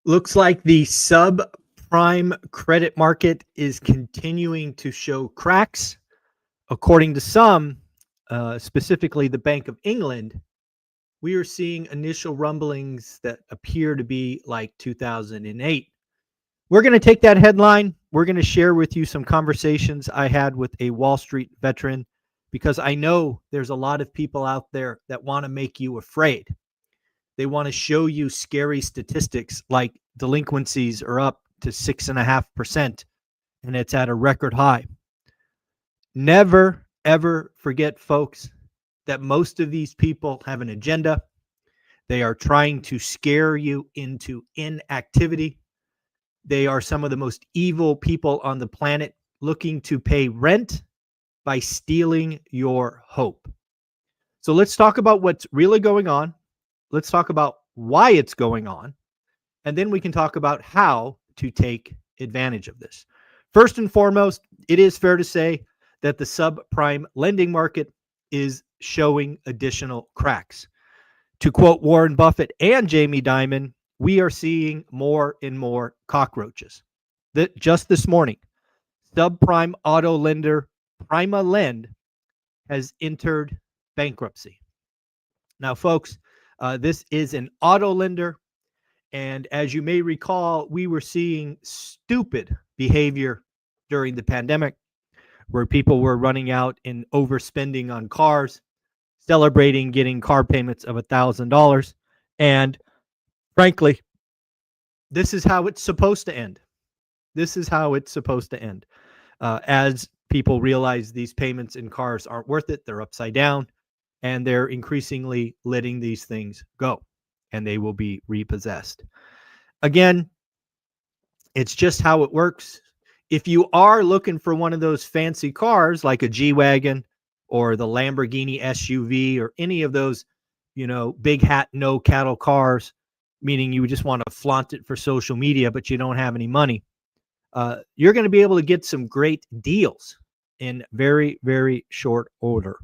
Looks like the subprime credit market is continuing to show cracks. According to some, specifically the Bank of England, we are seeing initial rumblings that appear to be like 2008. We're going to take that headline. We're going to share with you some conversations I had with a Wall Street veteran because I know there's a lot of people out there that want to make you afraid. They want to show you scary statistics like delinquencies are up to 6.5%, and it's at a record high. Never, ever forget, folks, that most of these people have an agenda. They are trying to scare you into inactivity. They are some of the most evil people on the planet, looking to pay rent by stealing your hope. So let's talk about what's really going on. Let's talk about why it's going on. And then we can talk about how to take advantage of this. First and foremost, it is fair to say that the subprime lending market is showing additional cracks. To quote Warren Buffett and Jamie Dimon, we are seeing more and more cockroaches. Just this morning, subprime auto lender Prima Lend has entered bankruptcy. Now, folks, this is an auto lender. And as you may recall, we were seeing stupid behavior during the pandemic where people were running out and overspending on cars, celebrating getting car payments of $1,000. And frankly, this is how it's supposed to end. This is how it's supposed to end. As people realize these payments in cars aren't worth it, they're upside down, and they're increasingly letting these things go, and they will be repossessed. Again, it's just how it works. If you are looking for one of those fancy cars like a G-Wagon or the Lamborghini SUV or any of those, big hat, no cattle cars, meaning you just want to flaunt it for social media, but you don't have any money, you're going to be able to get some great deals in very, very short order.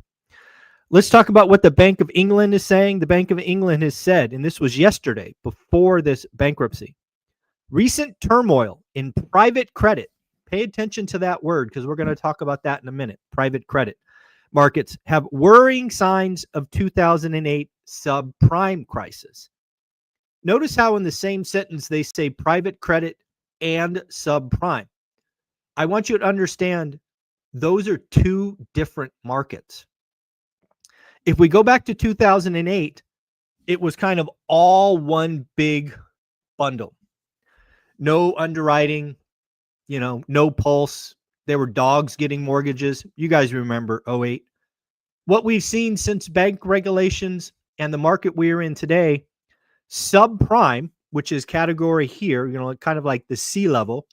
Let's talk about what the Bank of England is saying. The Bank of England has said, and this was yesterday before this bankruptcy, recent turmoil in private credit. Pay attention to that word because we're going to talk about that in a minute. Private credit markets have worrying signs of 2008 subprime crisis. Notice how in the same sentence they say private credit and subprime. I want you to understand those are two different markets. If we go back to 2008, it was kind of all one big bundle. No underwriting, no pulse. There were dogs getting mortgages. You guys remember 08. What we've seen since bank regulations and the market we're in today, subprime, which is category here, kind of like the C level,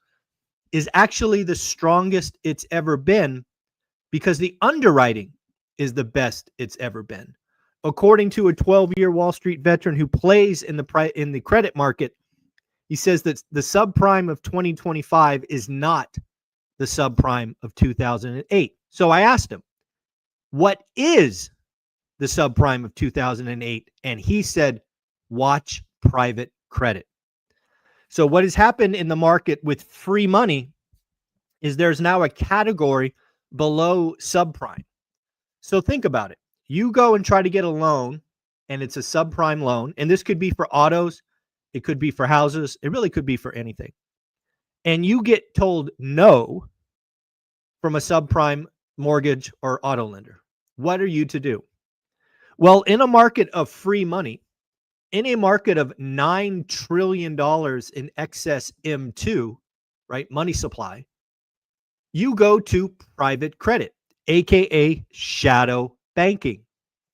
is actually the strongest it's ever been because the underwriting is the best it's ever been. According to a 12-year Wall Street veteran who plays in the credit market, he says that the subprime of 2025 is not the subprime of 2008. So I asked him, what is the subprime of 2008? And he said, watch private credit. So what has happened in the market with free money is there's now a category below subprime. So think about it. You go and try to get a loan, and it's a subprime loan, and this could be for autos, it could be for houses, it really could be for anything. And you get told no from a subprime mortgage or auto lender. What are you to do? Well, in a market of free money, in a market of $9 trillion in excess M2, right, money supply, you go to private credit, aka shadow banking,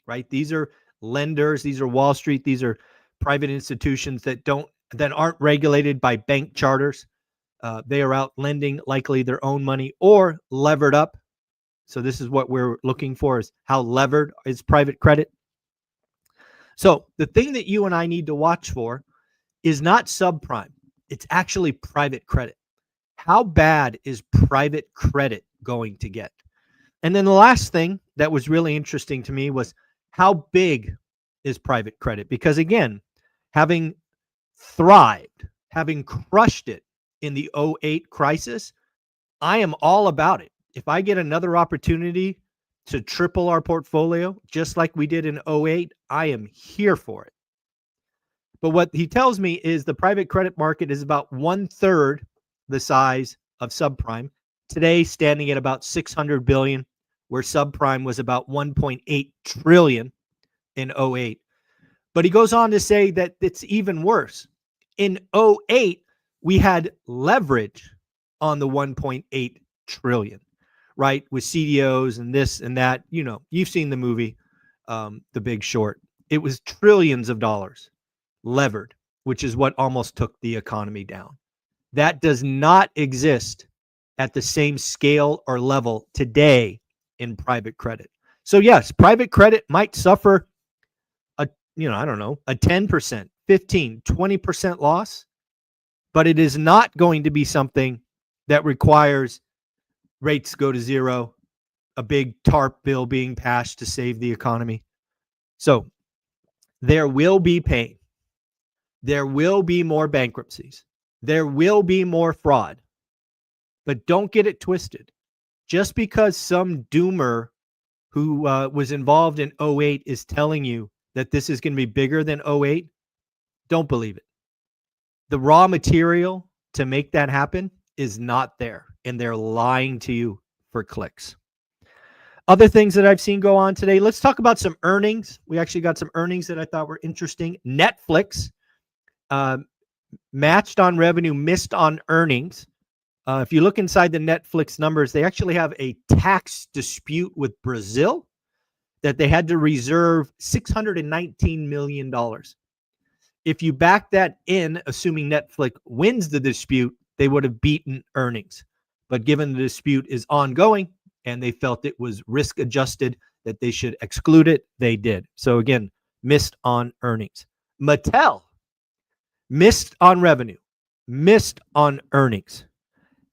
right? These are lenders, these are Wall Street, these are private institutions that aren't regulated by bank charters. They are out lending likely their own money or levered up. So this is what we're looking for, is how levered is private credit. So the thing that you and I need to watch for is not subprime. It's actually private credit. How bad is private credit going to get? And then the last thing that was really interesting to me was how big is private credit? Because again, having thrived, having crushed it in the '08 crisis, I am all about it. If I get another opportunity to triple our portfolio, just like we did in '08, I am here for it. But what he tells me is the private credit market is about 1/3 the size of subprime. Today, standing at about 600 billion, where subprime was about 1.8 trillion in '08. But he goes on to say that it's even worse. In '08, we had leverage on the 1.8 trillion, right? With CDOs and this and that. You know, you've seen the movie, The Big Short. It was trillions of dollars levered, which is what almost took the economy down. That does not exist at the same scale or level today in private credit. So yes, private credit might suffer a, I don't know, a 10%, 15, 20% loss, but it is not going to be something that requires rates go to zero, a big TARP bill being passed to save the economy. So there will be pain. There will be more bankruptcies. There will be more fraud. But don't get it twisted. Just because some doomer who was involved in '08 is telling you that this is going to be bigger than '08, don't believe it. The raw material to make that happen is not there, and they're lying to you for clicks. Other things that I've seen go on today, let's talk about some earnings. We actually got some earnings that I thought were interesting. Netflix matched on revenue, missed on earnings. If you look inside the Netflix numbers, they actually have a tax dispute with Brazil that they had to reserve $619 million. If you back that in, assuming Netflix wins the dispute, they would have beaten earnings. But given the dispute is ongoing and they felt it was risk adjusted that they should exclude it, they did. So again, missed on earnings. Mattel missed on revenue, missed on earnings.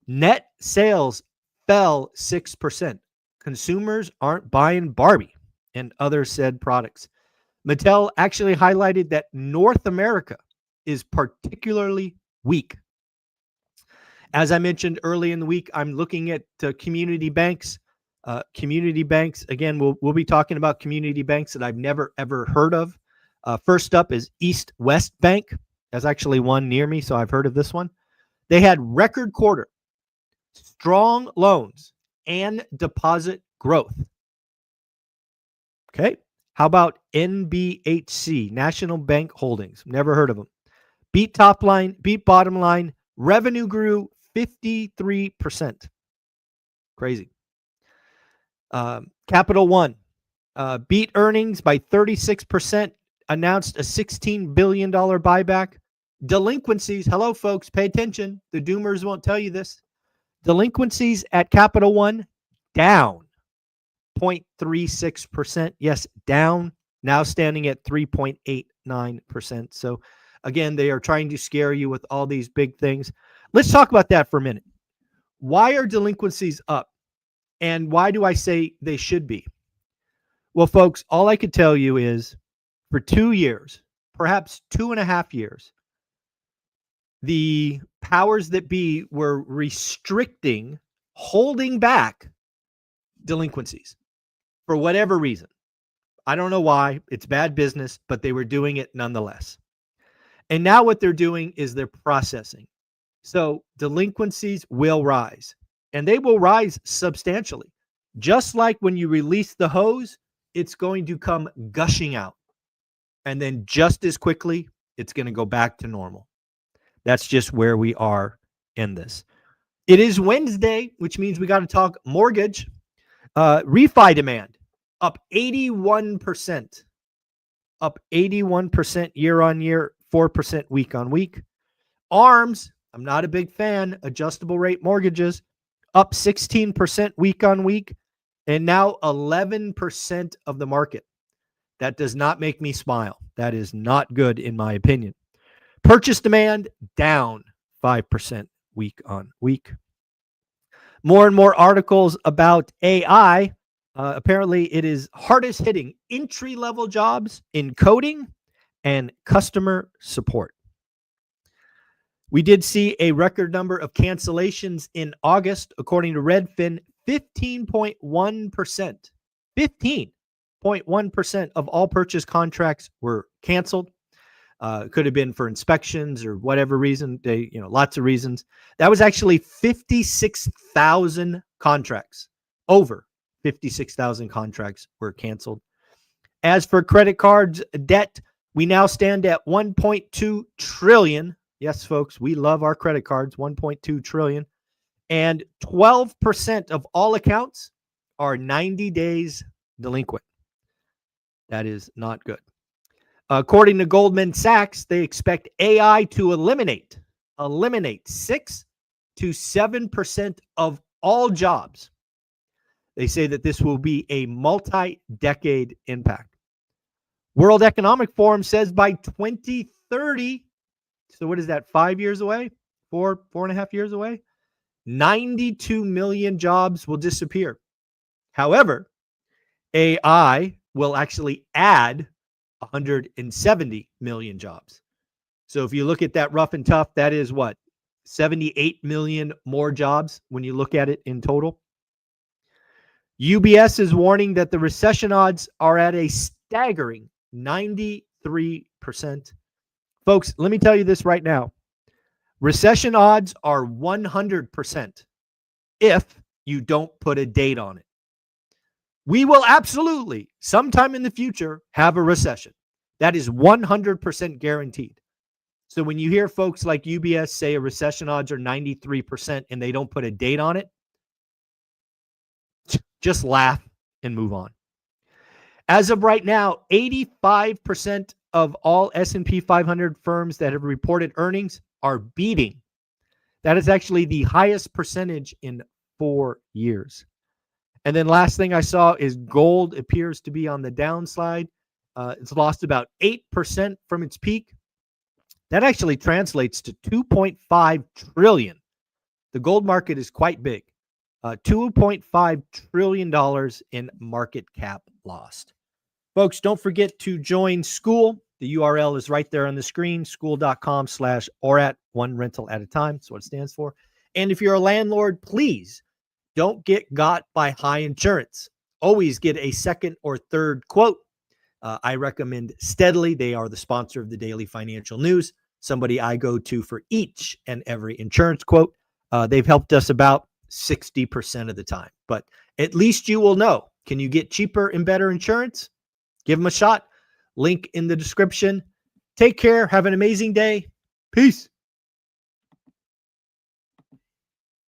Net sales fell 6%. Consumers aren't buying Barbie and other said products. Mattel actually highlighted that North America is particularly weak. As I mentioned early in the week, I'm looking at community banks. Community banks, again, we'll be talking about community banks that I've never, ever heard of. First up is East West Bank. There's actually one near me, so I've heard of this one. They had record quarter, strong loans, and deposit growth. Okay. How about NBHC, National Bank Holdings? Never heard of them. Beat top line, beat bottom line. Revenue grew 53%. Crazy. Capital One beat earnings by 36%, announced a $16 billion buyback. Delinquencies, hello folks, pay attention. The doomers won't tell you this. Delinquencies at Capital One down 0.36%. Yes, down, now standing at 3.89%. So again, they are trying to scare you with all these big things. Let's talk about that for a minute. Why are delinquencies up? And why do I say they should be? Well, folks, all I could tell you is for 2 years, perhaps 2.5 years, the powers that be were restricting, holding back delinquencies for whatever reason. I don't know why. It's bad business, but they were doing it nonetheless. And now what they're doing is they're processing. So delinquencies will rise, and they will rise substantially. Just like when you release the hose, it's going to come gushing out. And then just as quickly, it's going to go back to normal. That's just where we are in this. It is Wednesday, which means we got to talk mortgage. Refi demand up 81%. Up 81% year on year, 4% week on week. ARMs, I'm not a big fan. Adjustable rate mortgages up 16% week on week, and now 11% of the market. That does not make me smile. That is not good in my opinion. Purchase demand down 5% week on week. More and more articles about AI. Apparently, it is hardest hitting entry-level jobs in coding and customer support. We did see a record number of cancellations in August, according to Redfin, 15.1%. 15.1% of all purchase contracts were canceled. Could have been for inspections or whatever reason. Lots of reasons. That was actually 56,000 contracts. Over 56,000 contracts were canceled. As for credit cards debt, we now stand at 1.2 trillion. Yes, folks, we love our credit cards, 1.2 trillion. And 12% of all accounts are 90 days delinquent. That is not good. According to Goldman Sachs, they expect AI to eliminate 6 to 7% of all jobs. They say that this will be a multi-decade impact. World Economic Forum says by 2030, so what is that, 5 years away? 4.5 years away? 92 million jobs will disappear. However, AI will actually add 170 million jobs. So if you look at that rough and tough, that is what? 78 million more jobs when you look at it in total. UBS is warning that the recession odds are at a staggering 93%. Folks, let me tell you this right now. Recession odds are 100% if you don't put a date on it. We will absolutely, sometime in the future, have a recession. That is 100% guaranteed. So when you hear folks like UBS say a recession odds are 93% and they don't put a date on it, just laugh and move on. As of right now, 85% of all S&P 500 firms that have reported earnings are beating. That is actually the highest percentage in 4 years. And then last thing I saw is gold appears to be on the downside. It's lost about 8% from its peak. That actually translates to $2.5 trillion. The gold market is quite big. $2.5 trillion in market cap lost. Folks, don't forget to join School. The URL is right there on the screen, school.com/ORaaT, one rental at a time. That's what it stands for. And if you're a landlord, please don't get got by high insurance. Always get a second or third quote. I recommend Steadily. They are the sponsor of the Daily Financial News, somebody I go to for each and every insurance quote. They've helped us about 60% of the time, but at least you will know. Can you get cheaper and better insurance? Give them a shot. Link in the description. Take care. Have an amazing day. Peace.